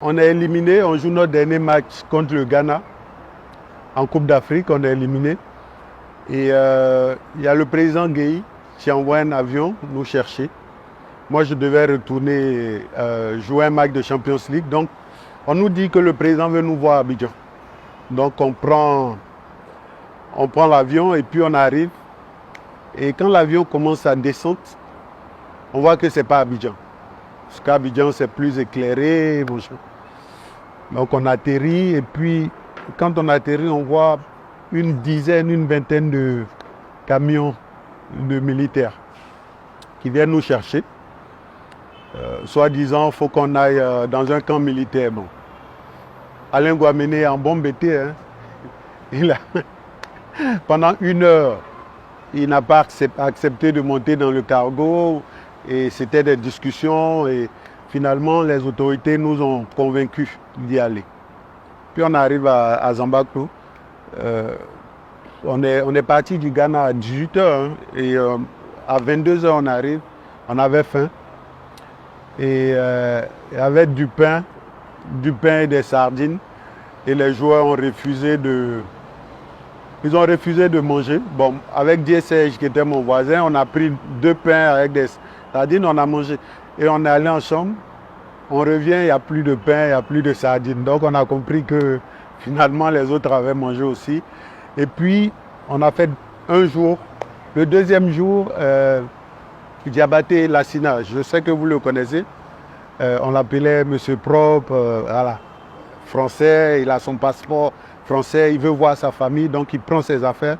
On est éliminé, on joue notre dernier match contre le Ghana en Coupe d'Afrique, on est éliminé. Et il y a le président Gueye qui envoie un avion nous chercher. Moi, je devais retourner jouer un match de Champions League. Donc, on nous dit que le président veut nous voir à Abidjan. Donc, on prend l'avion et puis on arrive. Et quand l'avion commence à descendre, on voit que ce n'est pas Abidjan. Parce qu'à Abidjan, c'est plus éclairé. Donc, on atterrit et puis, quand on atterrit, on voit une dizaine, une vingtaine de camions de militaires qui viennent nous chercher. Soi-disant, il faut qu'on aille dans un camp militaire. Bon. Alain Guaméné est en bon bêté. Hein. Pendant 1 heure, il n'a pas accepté de monter dans le cargo. Et c'était des discussions. Et finalement, les autorités nous ont convaincus d'y aller. Puis on arrive à Zambaclo. On est parti du Ghana à 18 h. Hein, et à 22 h, on arrive. On avait faim. Et avec du pain et des sardines. Et les joueurs ont refusé de manger. Bon, avec Dieu Serge qui était mon voisin, on a pris 2 pains avec des sardines, on a mangé. Et on est allé en chambre. On revient, il n'y a plus de pain, il n'y a plus de sardines. Donc on a compris que finalement les autres avaient mangé aussi. Et puis on a fait un jour. Le deuxième jour, Diabaté Lassina, je sais que vous le connaissez. On l'appelait Monsieur Propre, voilà. Français, il a son passeport français, il veut voir sa famille, donc il prend ses affaires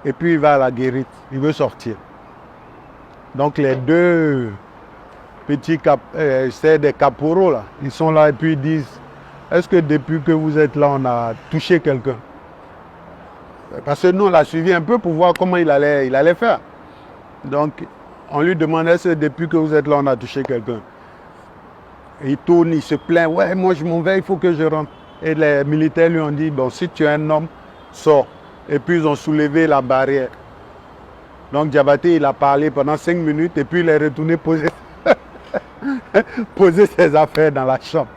et puis il va à la guérite, il veut sortir. Donc les 2 petits c'est des caporaux là, ils sont là et puis ils disent, est-ce que depuis que vous êtes là, on a touché quelqu'un? Parce que nous, on l'a suivi un peu pour voir comment il allait faire. Donc, on lui demande, est-ce que depuis que vous êtes là, on a touché quelqu'un? Il tourne, il se plaint, ouais, moi je m'en vais, il faut que je rentre. Et les militaires lui ont dit, bon, si tu es un homme, sors. Et puis ils ont soulevé la barrière. Donc Diabaté, il a parlé pendant 5 minutes et puis il est retourné poser ses affaires dans la chambre.